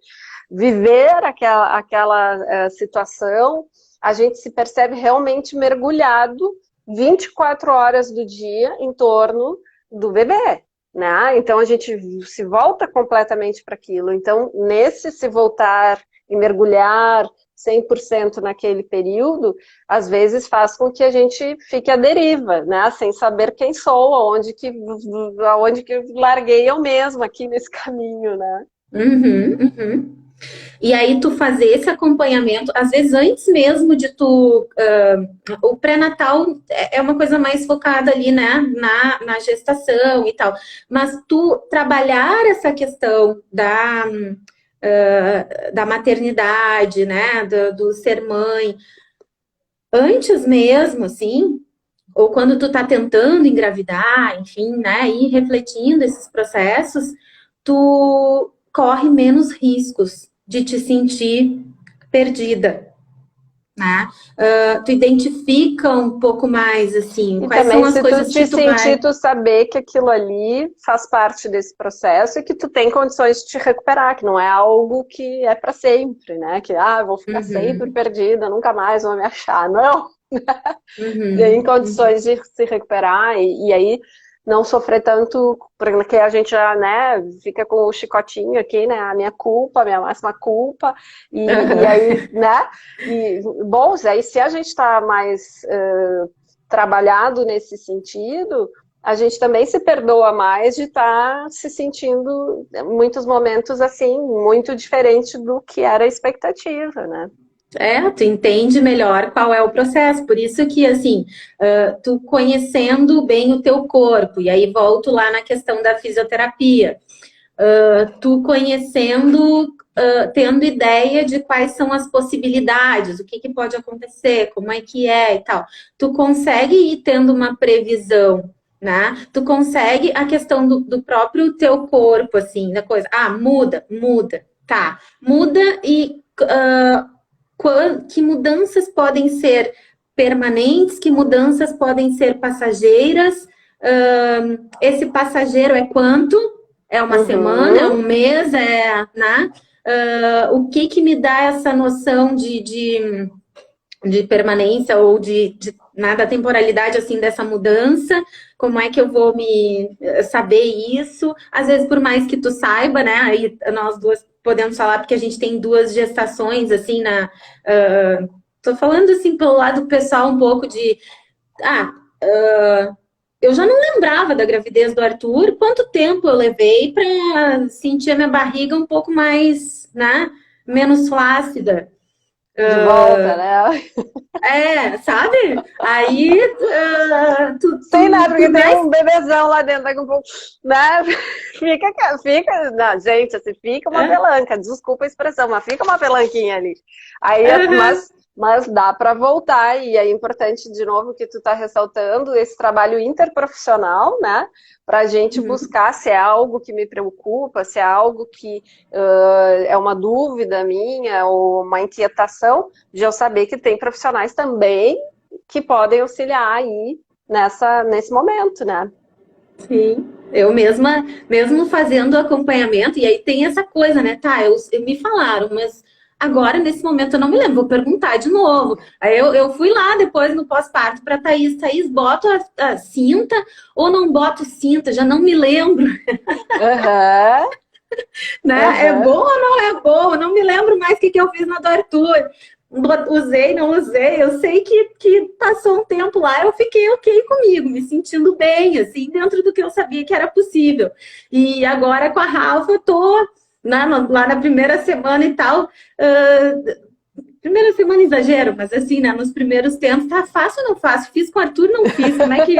viver aquela situação, a gente se percebe realmente mergulhado 24 horas do dia em torno do bebê, né? Então a gente se volta completamente para aquilo. Então, nesse se voltar e mergulhar 100% naquele período, às vezes faz com que a gente fique à deriva, né? Sem saber quem sou, aonde que eu larguei eu mesma aqui nesse caminho, né? E aí tu fazer esse acompanhamento, às vezes antes mesmo de o pré-natal é uma coisa mais focada ali, né, na gestação e tal, mas tu trabalhar essa questão da maternidade, né, do ser mãe, antes mesmo, assim, ou quando tu tá tentando engravidar, enfim, né, e refletindo esses processos, tu corre menos riscos de te sentir perdida, né? Tu identifica um pouco mais, assim, e quais também, são as coisas que tu vai... tu saber que aquilo ali faz parte desse processo e que tu tem condições de te recuperar, que não é algo que é para sempre, né? Que, eu vou ficar sempre perdida, nunca mais vou me achar. Não! Tem condições de se recuperar e aí não sofrer tanto, porque a gente já, né, fica com o chicotinho aqui, né, a minha culpa, a minha máxima culpa, e aí, né, bom, aí se a gente está mais trabalhado nesse sentido, a gente também se perdoa mais de estar se sentindo, em muitos momentos, assim, muito diferente do que era a expectativa, né? Tu entende melhor qual é o processo. Por isso que, assim, tu conhecendo bem o teu corpo, e aí volto lá na questão da fisioterapia, tu conhecendo, tendo ideia de quais são as possibilidades, o que que pode acontecer, como é que é e tal, tu consegue ir tendo uma previsão, né? Tu consegue a questão do próprio teu corpo, assim, da coisa, muda, tá, muda e que mudanças podem ser permanentes, que mudanças podem ser passageiras, esse passageiro é quanto? É uma semana, é um mês, né? O que que me dá essa noção de permanência ou da temporalidade, assim, dessa mudança? Como é que eu vou me saber isso? Às vezes, por mais que tu saiba, né? Aí nós duas podemos falar, porque a gente tem 2 gestações, assim, tô falando, assim, pelo lado pessoal um pouco de... eu já não lembrava da gravidez do Arthur, quanto tempo eu levei para sentir a minha barriga um pouco mais, né, menos flácida. De volta, né? Sabe? Aí, Sei lá, porque tem um bebezão lá dentro, daqui um pouco, né? Fica, não, gente, assim, fica uma pelanca, desculpa a expressão, mas fica uma pelanquinha ali. Aí, mas dá para voltar, e é importante, de novo, que tu tá ressaltando esse trabalho interprofissional, né? Para a gente buscar se é algo que me preocupa, se é algo que é uma dúvida minha, ou uma inquietação, de eu saber que tem profissionais também que podem auxiliar aí nesse momento, né? Sim, eu mesma, mesmo fazendo acompanhamento, e aí tem essa coisa, né? Tá, me falaram, mas agora, nesse momento, eu não me lembro, vou perguntar de novo. Aí eu fui lá depois no pós-parto para Thaís, boto a cinta ou não boto cinta? Já não me lembro. Né? É bom ou não é bom? Não me lembro mais o que eu fiz na do Arthur. Usei, não usei. Eu sei que passou um tempo lá, eu fiquei ok comigo, me sentindo bem, assim, dentro do que eu sabia que era possível. E agora com a Rafa, eu tô lá na primeira semana e tal. Primeira semana exagero, mas assim, né? Nos primeiros tempos, tá fácil ou não fácil? Fiz com o Arthur, não fiz. Como é que.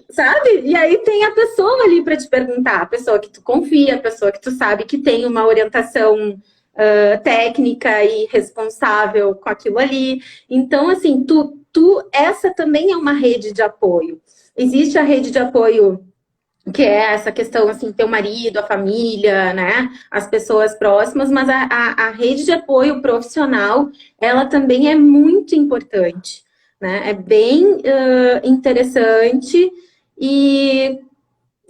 Sabe? E aí tem a pessoa ali para te perguntar, a pessoa que tu confia, a pessoa que tu sabe que tem uma orientação técnica e responsável com aquilo ali. Então, assim, essa também é uma rede de apoio. Existe a rede de apoio, que é essa questão, assim, teu marido, a família, né? As pessoas próximas, mas a rede de apoio profissional, ela também é muito importante, né? É bem interessante e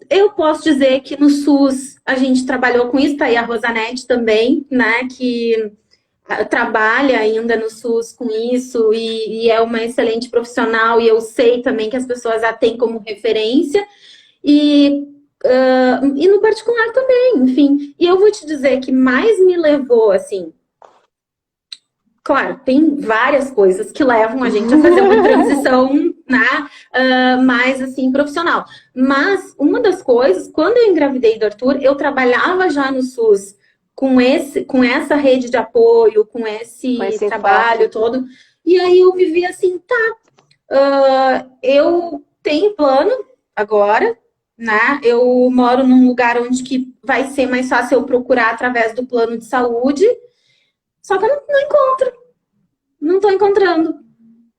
eu posso dizer que no SUS a gente trabalhou com isso, tá aí a Rosanete também, né? Que trabalha ainda no SUS com isso e é uma excelente profissional e eu sei também que as pessoas a têm como referência. E no particular também, enfim. E eu vou te dizer que mais me levou, assim... Claro, tem várias coisas que levam a gente a fazer uma transição, né, mais, assim, profissional. Mas uma das coisas, quando eu engravidei do Arthur, eu trabalhava já no SUS com essa rede de apoio, com esse trabalho todo. E aí eu vivi assim, eu tenho plano agora, né? Eu moro num lugar onde que vai ser mais fácil eu procurar através do plano de saúde, só que eu não encontro. Não estou encontrando.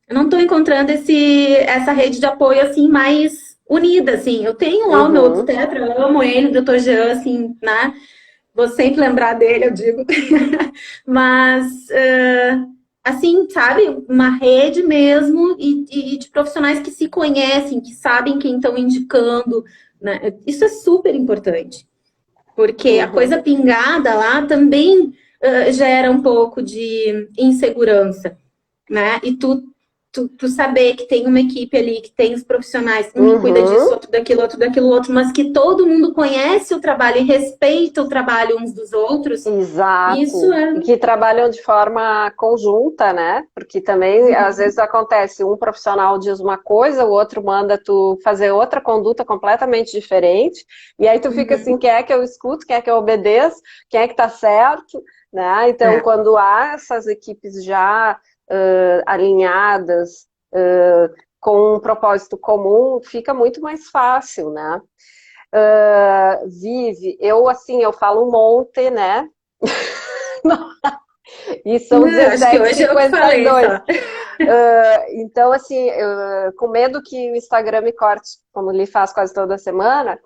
Eu não estou encontrando essa rede de apoio, assim, mais unida, assim. Eu tenho lá o meu obstetra, eu amo ele, o doutor Jean, assim, né? Vou sempre lembrar dele, eu digo. Mas, assim, sabe? Uma rede mesmo e de profissionais que se conhecem, que sabem quem estão indicando, né? Isso é super importante. Porque a coisa pingada lá também gera um pouco de insegurança, né? E tu tu saber que tem uma equipe ali, que tem os profissionais, um cuida disso, outro daquilo outro, mas que todo mundo conhece o trabalho e respeita o trabalho uns dos outros. Exato. Isso é... E que trabalham de forma conjunta, né? Porque também, às vezes, acontece, um profissional diz uma coisa, o outro manda tu fazer outra conduta completamente diferente, e aí tu fica assim, quem é que eu escuto, quem é que eu obedeço, quem é que tá certo, né? Então, quando há essas equipes já alinhadas, com um propósito comum, fica muito mais fácil, né? Vive, eu falo um monte, né? E são acho que hoje eu falei, 17h52. Então, assim, com medo que o Instagram me corte, como ele faz quase toda semana,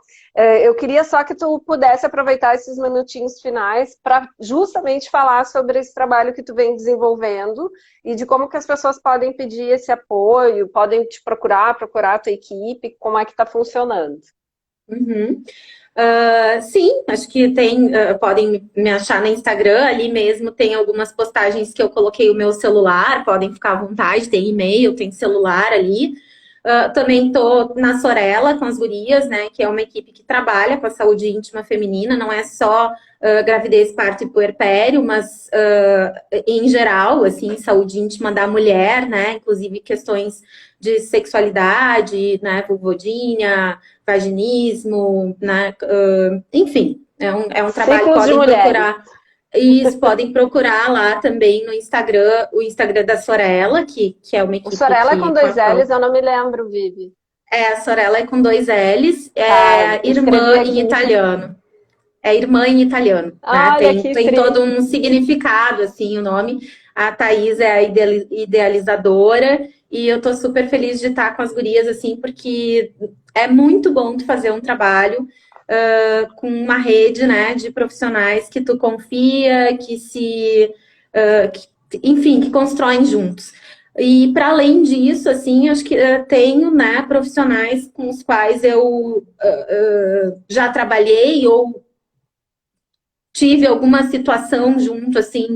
eu queria só que tu pudesse aproveitar esses minutinhos finais para justamente falar sobre esse trabalho que tu vem desenvolvendo e de como que as pessoas podem pedir esse apoio, podem te procurar a tua equipe, como é que está funcionando. Sim, acho que podem me achar no Instagram, ali mesmo tem algumas postagens que eu coloquei o meu celular, podem ficar à vontade, tem e-mail, tem celular ali. Também estou na Sorella com as gurias, né, que é uma equipe que trabalha com a saúde íntima feminina, não é só gravidez, parto e puerpério, mas em geral, assim, saúde íntima da mulher, né, inclusive questões de sexualidade, né, vulvodinha, vaginismo, né, enfim, é um trabalho que podem procurar. Isso, podem procurar lá também no Instagram, o Instagram da Sorella, que é uma equipe. O Sorella é com 2 L's, eu não me lembro, Vivi. A Sorella é com 2 L's, irmã em italiano. É irmã em italiano, né? Tem todo um significado, assim, o nome. A Thaís é a idealizadora e eu tô super feliz de estar com as gurias, assim, porque é muito bom tu fazer um trabalho com uma rede, né, de profissionais que tu confia, enfim, que constroem juntos. E para além disso, assim, acho que tenho, né, profissionais com os quais eu já trabalhei ou tive alguma situação junto, assim,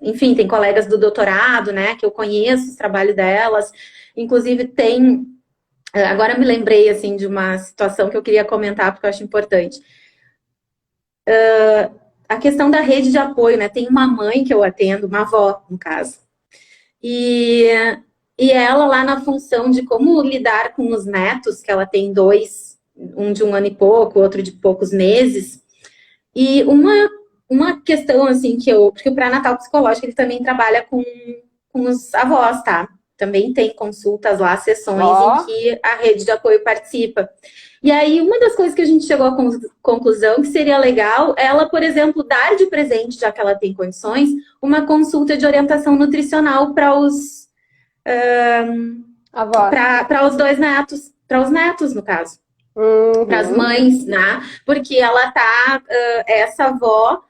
enfim, tem colegas do doutorado, né, que eu conheço o trabalho delas, inclusive agora me lembrei, assim, de uma situação que eu queria comentar, porque eu acho importante. A questão da rede de apoio, né, tem uma mãe que eu atendo, uma avó, no caso, e ela lá na função de como lidar com os netos, que ela tem 2, um de 1 ano e pouco, outro de poucos meses, e uma questão, assim, porque o pré-natal psicológico, ele também trabalha com os avós, tá? Também tem consultas lá, sessões em que a rede de apoio participa. E aí, uma das coisas que a gente chegou à conclusão que seria legal, ela, por exemplo, dar de presente, já que ela tem condições, uma consulta de orientação nutricional para os para os 2 netos, para os netos, no caso. Para as mães, né? Porque ela essa avó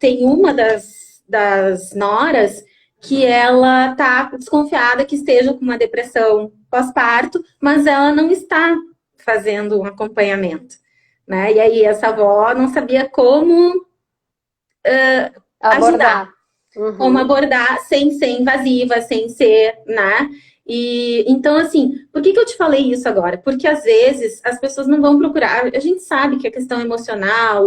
tem uma das noras que ela tá desconfiada que esteja com uma depressão pós-parto, mas ela não está fazendo um acompanhamento, né? E aí essa avó não sabia como ajudar, como abordar sem ser invasiva, sem ser, né? E então, assim, por que eu te falei isso agora? Porque às vezes as pessoas não vão procurar. A gente sabe que a questão emocional,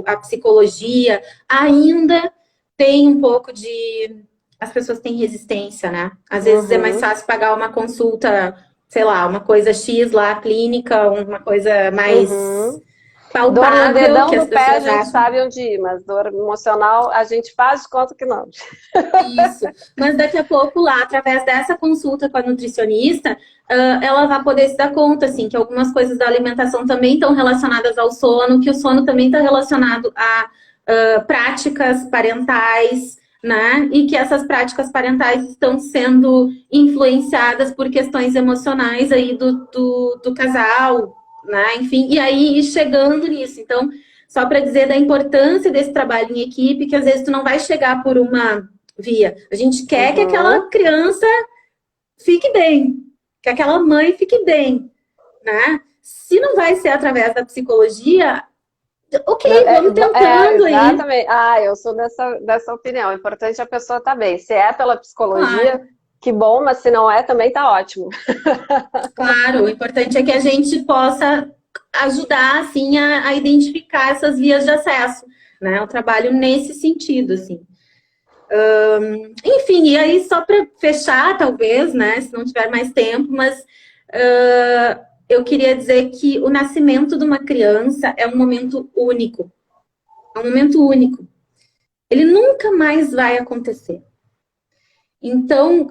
a psicologia, ainda tem um pouco de. As pessoas têm resistência, né? Às vezes é mais fácil pagar uma consulta, sei lá, uma coisa X lá, clínica, uma coisa mais palpável. Dor no dedão que do pé, a gente sabe onde ir, mas dor emocional a gente faz de conta que não. Isso, mas daqui a pouco lá, através dessa consulta com a nutricionista, ela vai poder se dar conta, assim, que algumas coisas da alimentação também estão relacionadas ao sono, que o sono também está relacionado a práticas parentais, né? E que essas práticas parentais estão sendo influenciadas por questões emocionais aí do casal, né? Enfim, e aí chegando nisso. Então, só para dizer da importância desse trabalho em equipe, que às vezes tu não vai chegar por uma via. A gente quer que aquela criança fique bem, que aquela mãe fique bem, né? Se não vai ser através da psicologia, ok, vamos tentando aí. Exatamente. Eu sou dessa opinião. O importante é a pessoa estar bem. Se é pela psicologia, que bom, mas se não é, também tá ótimo. Claro, o importante é que a gente possa ajudar, assim, a identificar essas vias de acesso, né? Eu trabalho nesse sentido, assim. Enfim, e aí só para fechar, talvez, né? Se não tiver mais tempo, mas eu queria dizer que o nascimento de uma criança é um momento único. É um momento único. Ele nunca mais vai acontecer. Então,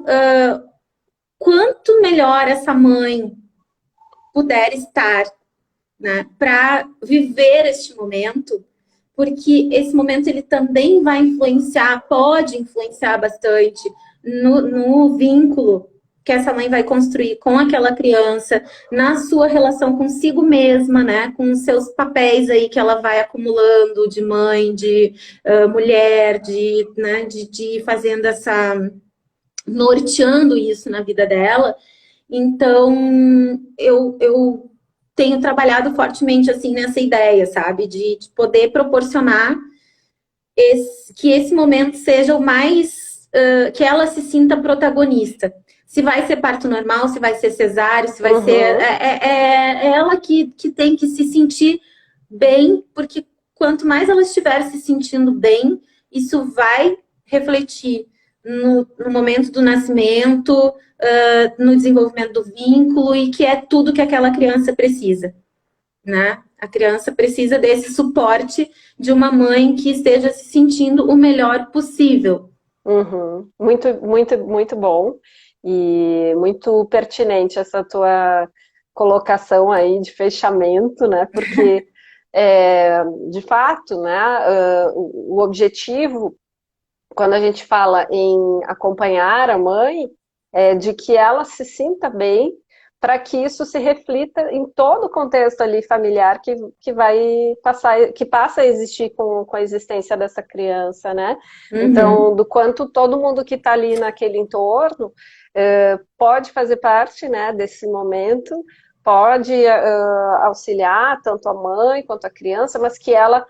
quanto melhor essa mãe puder estar, né, para viver este momento, porque esse momento ele também vai influenciar, pode influenciar bastante no vínculo que essa mãe vai construir com aquela criança, na sua relação consigo mesma, né, com os seus papéis aí que ela vai acumulando de mãe, de mulher, né, de ir fazendo norteando isso na vida dela. Então, eu tenho trabalhado fortemente assim nessa ideia, sabe? De poder proporcionar que esse momento seja o mais... que ela se sinta protagonista. Se vai ser parto normal, se vai ser cesáreo, se vai ser... É ela que tem que se sentir bem, porque quanto mais ela estiver se sentindo bem, isso vai refletir no momento do nascimento, no desenvolvimento do vínculo, e que é tudo que aquela criança precisa, né? A criança precisa desse suporte de uma mãe que esteja se sentindo o melhor possível. Muito, muito, muito bom e muito pertinente essa tua colocação aí de fechamento, né? Porque, de fato, né, o objetivo, quando a gente fala em acompanhar a mãe, é de que ela se sinta bem, para que isso se reflita em todo o contexto ali familiar que vai passar, que passa a existir com a existência dessa criança, né? Então, do quanto todo mundo que está ali naquele entorno pode fazer parte, né, desse momento, pode auxiliar tanto a mãe quanto a criança, mas que ela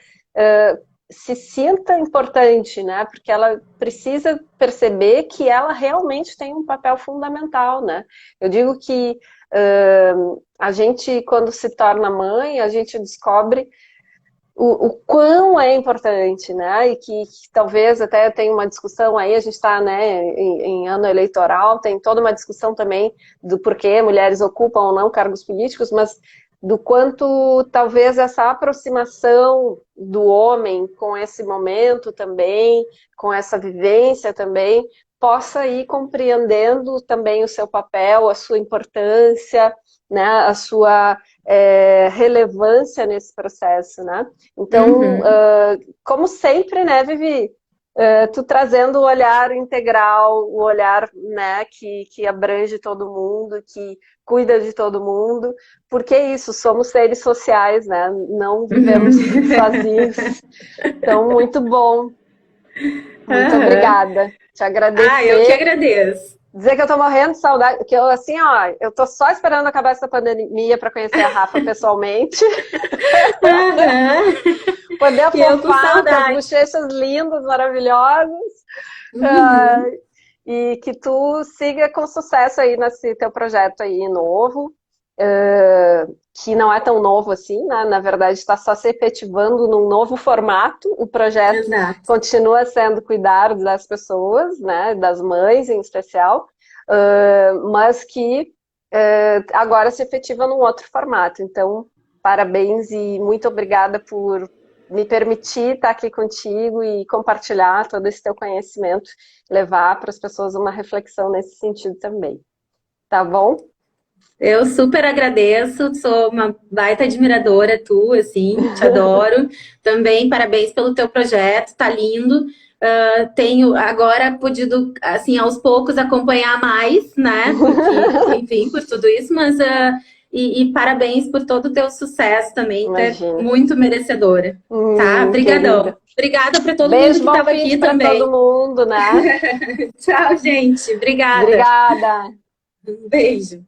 se sinta importante, né? Porque ela precisa perceber que ela realmente tem um papel fundamental, né? Eu digo que a gente, quando se torna mãe, a gente descobre o quão é importante, né? E que talvez até tenha uma discussão aí, a gente está, né, em ano eleitoral, tem toda uma discussão também do porquê mulheres ocupam ou não cargos políticos, mas do quanto talvez essa aproximação do homem com esse momento também, com essa vivência também, possa ir compreendendo também o seu papel, a sua importância, né, a sua relevância nesse processo, né? Então, como sempre, né, Vivi, tu trazendo o olhar integral, o olhar, né, que abrange todo mundo, que cuida de todo mundo, porque isso, somos seres sociais, né? Não vivemos sozinhos. Então, muito bom. Muito obrigada. Te agradecer. Eu que agradeço. Dizer que eu tô morrendo de saudade, que eu, assim, ó, eu tô só esperando acabar essa pandemia para conhecer a Rafa pessoalmente. Poder afofar com as bochechas lindas, maravilhosas. E que tu siga com sucesso aí nesse teu projeto aí novo, que não é tão novo assim, né? Na verdade está só se efetivando num novo formato. O projeto continua sendo cuidar das pessoas, né? Das mães em especial, mas que agora se efetiva num outro formato. Então, parabéns e muito obrigada por me permitir estar aqui contigo e compartilhar todo esse teu conhecimento, levar para as pessoas uma reflexão nesse sentido também. Tá bom? Eu super agradeço, sou uma baita admiradora tua, assim, te adoro. Também parabéns pelo teu projeto, tá lindo. Tenho agora podido, assim, aos poucos acompanhar mais, né? Porque, enfim, por tudo isso, mas... E parabéns por todo o teu sucesso também, tu é muito merecedora, tá? Obrigadão. Obrigada para todo mundo que estava aqui também. Beijo, todo mundo, né? Tchau, gente. Obrigada. Obrigada. Um beijo.